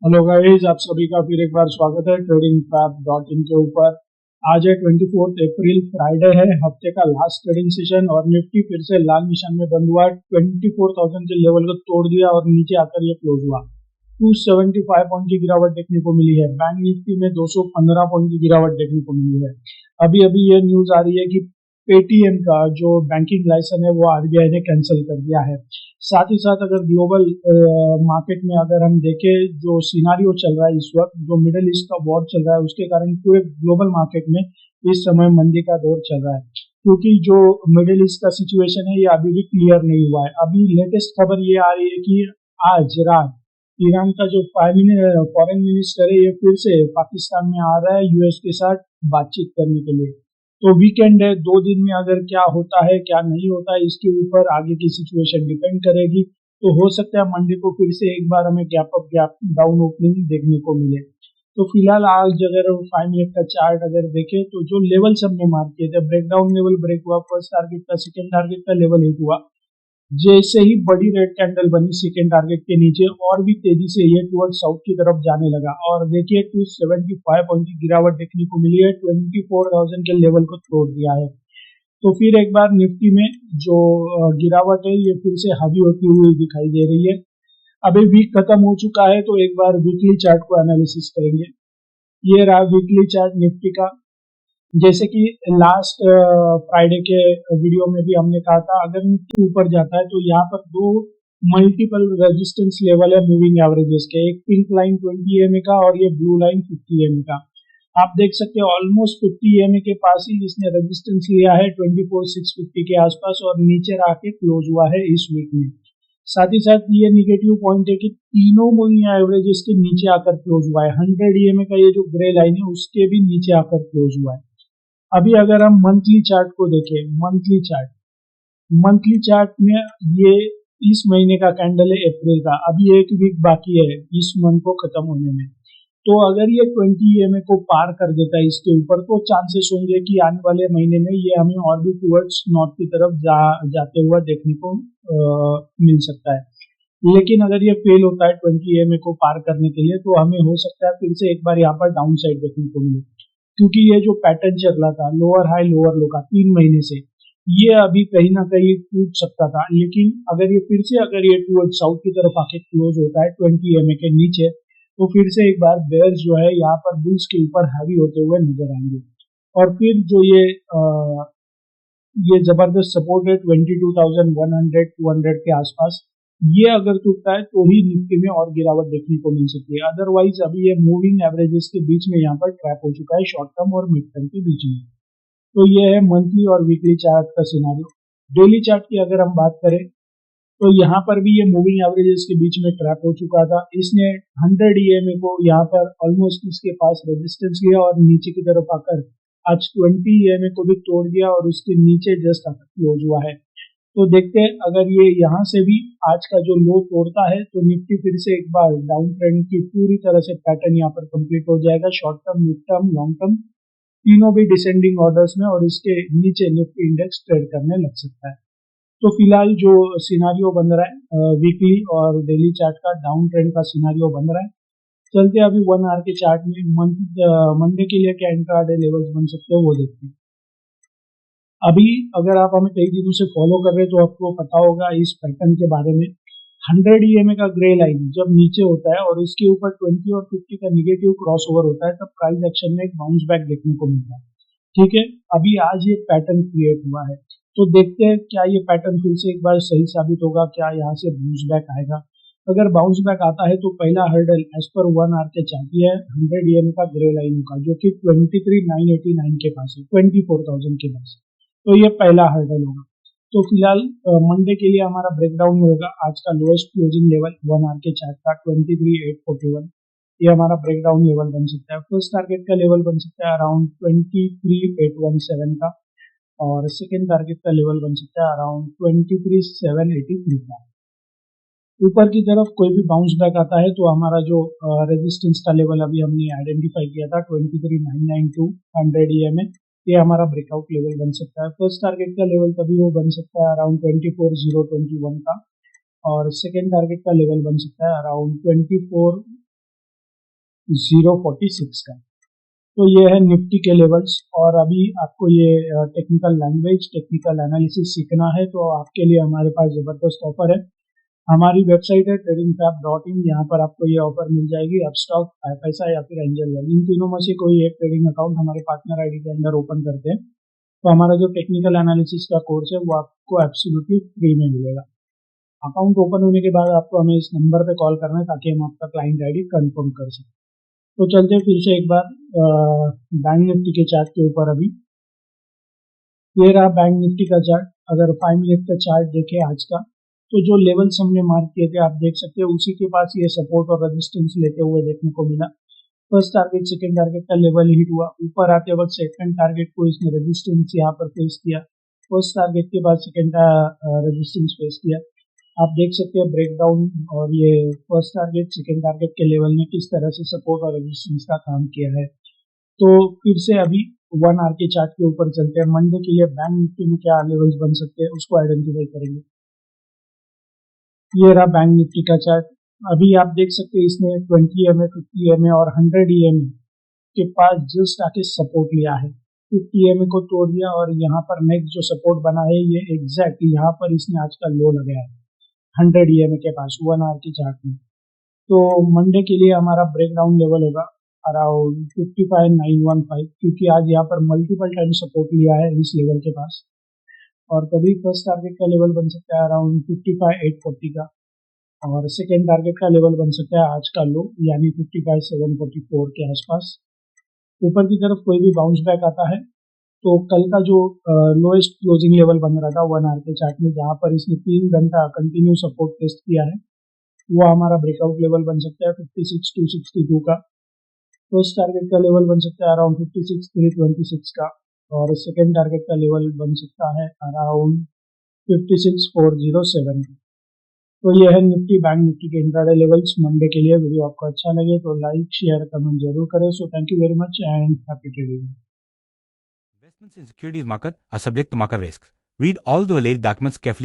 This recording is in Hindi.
हेलो गाइस, आप सभी का फिर एक बार स्वागत है tradingprep.in के ऊपर। आज है 24 अप्रैल, फ्राइडे है, हफ्ते का लास्ट ट्रेडिंग सेशन और निफ्टी फिर से लाल निशान में बंद हुआ। 24,000 के लेवल को तोड़ दिया और नीचे आकर ये क्लोज हुआ। 275 पॉइंट की गिरावट देखने को मिली है। बैंक निफ्टी में 215 पॉइंट की गिरावट देखने को मिली है। अभी अभी ये न्यूज आ रही है कि पेटीएम का जो बैंकिंग लाइसेंस है वो आरबीआई ने कैंसिल कर दिया है। साथ ही साथ अगर ग्लोबल मार्केट में अगर हम देखें, जो सिनारियो चल रहा है इस वक्त, जो मिडिल ईस्ट का वॉर चल रहा है, उसके कारण पूरे ग्लोबल मार्केट में इस समय मंदी का दौर चल रहा है। क्योंकि जो मिडिल ईस्ट का सिचुएशन है ये अभी भी क्लियर नहीं हुआ है। अभी लेटेस्ट खबर ये आ रही है कि आज रात ईरान का जो फॉरेन मिनिस्टर है ये फिर से पाकिस्तान में आ रहा है यूएस के साथ बातचीत करने के लिए। तो वीकेंड है, 2 दिन में अगर क्या होता है क्या नहीं होता है इसके ऊपर आगे की सिचुएशन डिपेंड करेगी। तो हो सकता है मंडे को फिर से एक बार हमें gap up gap down opening देखने को मिले। तो फिलहाल आज अगर 5 मिनट का चार्ट अगर देखें तो जो लेवल हमने मार्क किए थे, ब्रेकडाउन लेवल ब्रेक हुआ, फर्स्ट टारगेट का सेकेंड टारगेट का लेवल हिट हुआ। जैसे ही बड़ी रेड कैंडल बनी सेकेंड टारगेट के नीचे, और भी तेजी से ये टुवर्ड साउथ की तरफ जाने लगा और देखिए 275 पॉइंट की गिरावट देखने को मिली है। 24,000 के लेवल को तोड़ दिया है। तो फिर एक बार निफ्टी में जो गिरावट है ये फिर से हावी होती हुई दिखाई दे रही है। अभी वीक खत्म हो चुका है तो एक बार वीकली चार्ट को एनालिसिस करेंगे। ये रहा वीकली चार्ट निफ्टी का। जैसे कि लास्ट फ्राइडे के वीडियो में भी हमने कहा था, अगर निफ्टी ऊपर जाता है तो यहाँ पर दो मल्टीपल रेजिस्टेंस लेवल है मूविंग एवरेजेस के, एक पिंक लाइन 20 EMA का और ये ब्लू लाइन 50 EMA का। आप देख सकते हैं ऑलमोस्ट 50 EMA के पास ही इसने रेजिस्टेंस लिया है 24,650 के आसपास और नीचे रह के क्लोज हुआ है इस वीक में। साथ ही साथ ये निगेटिव पॉइंट है कि तीनों मूविंग एवरेजेस के नीचे आकर क्लोज हुआ है। 100 EMA का ये जो ग्रे लाइन है उसके भी नीचे आकर क्लोज हुआ है। अभी अगर हम मंथली चार्ट को देखें, मंथली चार्ट में ये इस महीने का कैंडल है अप्रैल का, अभी एक वीक बाकी है इस मंथ को खत्म होने में। तो अगर ये 20 EMA को पार कर देता है इसके ऊपर तो चांसेस होंगे कि आने वाले महीने में ये हमें और भी टुवर्ड्स नॉर्थ की तरफ जाते हुआ देखने को मिल सकता है। लेकिन अगर ये फेल होता है 20 EMA को पार करने के लिए तो हमें हो सकता है फिर से एक बार यहाँ पर डाउन साइड देखने को मिले। क्योंकि ये जो पैटर्न चल रहा था लोअर हाई लोअर लो का 3 महीने से, ये अभी कहीं ना कहीं टूट सकता था। लेकिन अगर ये फिर से अगर ये टूवर्ड साउथ की तरफ आके क्लोज होता है 20 EMA के नीचे तो फिर से एक बार बेयर्स जो है यहाँ पर बुल्स के ऊपर हैवी होते हुए नजर आएंगे। और फिर जो ये जबरदस्त सपोर्ट है 22,100 200 के आसपास, ये अगर टूटता है तो ही निफ्टी में और गिरावट देखने को मिल सकती है। अदरवाइज अभी ये मूविंग एवरेजेस के बीच में यहाँ पर ट्रैप हो चुका है, शॉर्ट टर्म और मिड टर्म के बीच में। तो ये है मंथली और वीकली चार्ट का सिनारियो। डेली चार्ट की अगर हम बात करें तो यहाँ पर भी ये मूविंग एवरेजेस के बीच में ट्रैप हो चुका था। इसने 100 EMA को यहाँ पर ऑलमोस्ट इसके पास रेजिस्टेंस लिया और नीचे की तरफ आकर आज 20 EMA को भी तोड़ दिया और उसके नीचे जस्ट आकर क्लोज हुआ है। तो देखते हैं अगर ये यहाँ से भी आज का जो लो तोड़ता है तो निफ्टी फिर से एक बार डाउन ट्रेंड की पूरी तरह से पैटर्न यहाँ पर कंप्लीट हो जाएगा। Short term, mid term, long term तीनों भी डिसेंडिंग ऑर्डर्स में और इसके नीचे निफ्टी इंडेक्स ट्रेड करने लग सकता है। तो फिलहाल जो सिनारियो बन रहा है वीकली और डेली चार्ट का डाउन ट्रेंड का सिनारियो बन रहा है। चलते अभी 1 आवर के चार्ट में मंडे के लिए क्या इंट्राडे लेवल्स बन सकते हैं वो देखते हैं। अभी अगर आप हमें कई दिनों से फॉलो कर रहे हैं तो आपको पता होगा इस पैटर्न के बारे में। 100 EMA का ग्रे लाइन जब नीचे होता है और इसके ऊपर 20 और 50 का निगेटिव क्रॉस ओवर होता है तब प्राइस एक्शन में एक बाउंस बैक देखने को मिलता है। ठीक है, अभी आज ये पैटर्न क्रिएट हुआ है तो देखते हैं क्या ये पैटर्न फिर से एक बार सही साबित होगा, क्या यहाँ से बाउंस बैक आएगा। अगर बाउंस बैक आता है तो पहला हर्डल एज पर 1 आवर के चार्ट है 100 EMA का ग्रे लाइन का, जो कि 23,989 के पास है, 24,000 के पास। तो ये पहला हर्डल होगा। तो फिलहाल मंडे के लिए हमारा ब्रेकडाउन होगा आज का लोएस्ट क्लोजिंग लेवल 1 आवर के चार्ट का 23,841, ये हमारा ब्रेकडाउन लेवल बन सकता है। फर्स्ट टारगेट का लेवल बन सकता है अराउंड 23,817 का और सेकेंड टारगेट का लेवल बन सकता है अराउंड 23,783 का। ऊपर की तरफ कोई भी बाउंस बैक आता है तो हमारा जो रेजिस्टेंस का लेवल अभी हमने आइडेंटिफाई किया था 23,992 100 EMA, ये हमारा ब्रेकआउट लेवल बन सकता है। फर्स्ट टारगेट का लेवल तभी वो बन सकता है अराउंड 24,021 का और सेकेंड टारगेट का लेवल बन सकता है अराउंड 046 का। तो ये है निफ्टी के लेवल्स। और अभी आपको ये टेक्निकल लैंग्वेज, टेक्निकल एनालिसिस सीखना है तो आपके लिए हमारे पास ज़बरदस्त ऑफर है। हमारी वेबसाइट है tradingpap.in। यहाँ पर आपको ये ऑफर मिल जाएगी। अपस्टॉक, पैसा या फिर एंजल वन, इन तीनों में से कोई एक ट्रेडिंग अकाउंट हमारे पार्टनर आईडी के अंदर ओपन करते हैं तो हमारा जो टेक्निकल एनालिसिस का कोर्स है वो आपको एब्सोल्युटली फ्री में मिलेगा। अकाउंट ओपन होने के बाद आपको हमें इस नंबर पे कॉल करना है ताकि हम आपका क्लाइंट आईडी कंफर्म कर सकें। तो चलते हैं फिर से एक बार बैंक निफ्टी के चार्ट के ऊपर। अभी ये रहा बैंक निफ्टी का चार्ट। अगर 5 मिनट का चार्ट देखें आज का, तो जो लेवल्स हमने मार्क किए थे आप देख सकते हैं उसी के पास ये सपोर्ट और रेजिस्टेंस लेते हुए देखने को मिला। फर्स्ट टारगेट सेकंड टारगेट का लेवल हिट हुआ, ऊपर आते वक्त सेकंड टारगेट को इसने रेजिस्टेंस यहाँ पर फेस किया, फर्स्ट टारगेट के बाद सेकंड रेजिस्टेंस फेस किया। आप देख सकते हैं ब्रेकडाउन और ये फर्स्ट टारगेट सेकंड टारगेट के लेवल ने किस तरह से सपोर्ट और रेजिस्टेंस का काम किया है। तो फिर से अभी 1 आवर के चार्ट के ऊपर चलते हैं। मंडे के लिए बैंक निफ्टी में क्या लेवल्स बन सकते हैं उसको आइडेंटिफाई करेंगे। ये रहा बैंक निफ्टी का चार्ट। अभी आप देख सकते हैं इसने 20 EMA, 50 EMA और 100 EMA के पास जस्ट आके सपोर्ट लिया है। 50 EMA को तोड़ दिया और यहाँ पर नेक्स्ट जो सपोर्ट बना है ये एग्जैक्ट यहाँ पर इसने आज का लो लगाया है 100 EMA के पास 1 आवर की चार्ट में। तो मंडे के लिए हमारा ब्रेकडाउन लेवल होगा अराउंड 55,915, क्योंकि आज यहाँ पर मल्टीपल टाइम सपोर्ट लिया है इस लेवल के पास। और तभी फर्स्ट टारगेट का लेवल बन सकता है अराउंड 55,840 का, और सेकेंड टारगेट का लेवल बन सकता है आज का लो यानी 55,744 के आसपास। ऊपर की तरफ कोई भी बाउंस बैक आता है तो कल का जो लोएस्ट क्लोजिंग लेवल बन रहा था 1 आवर के चार्ट में, जहाँ पर इसने 3 घंटा कंटिन्यू सपोर्ट टेस्ट किया है, वो हमारा ब्रेकआउट लेवल बन सकता है 56,262 का। फर्स्ट टारगेट का लेवल बन सकता है अराउंड 56,326 का, और सेकेंड टारगेट का लेवल बन सकता है अराउंड 56,407 का। तो ये है निफ्टी बैंक निफ्टी के इंट्राडे लेवल्स मंडे के लिए। वीडियो आपको अच्छा लगे तो लाइक शेयर कमेंट जरूर करें। So thank you very much and happy trading. Investments in securities market are subject to market risks. Read all the related documents carefully.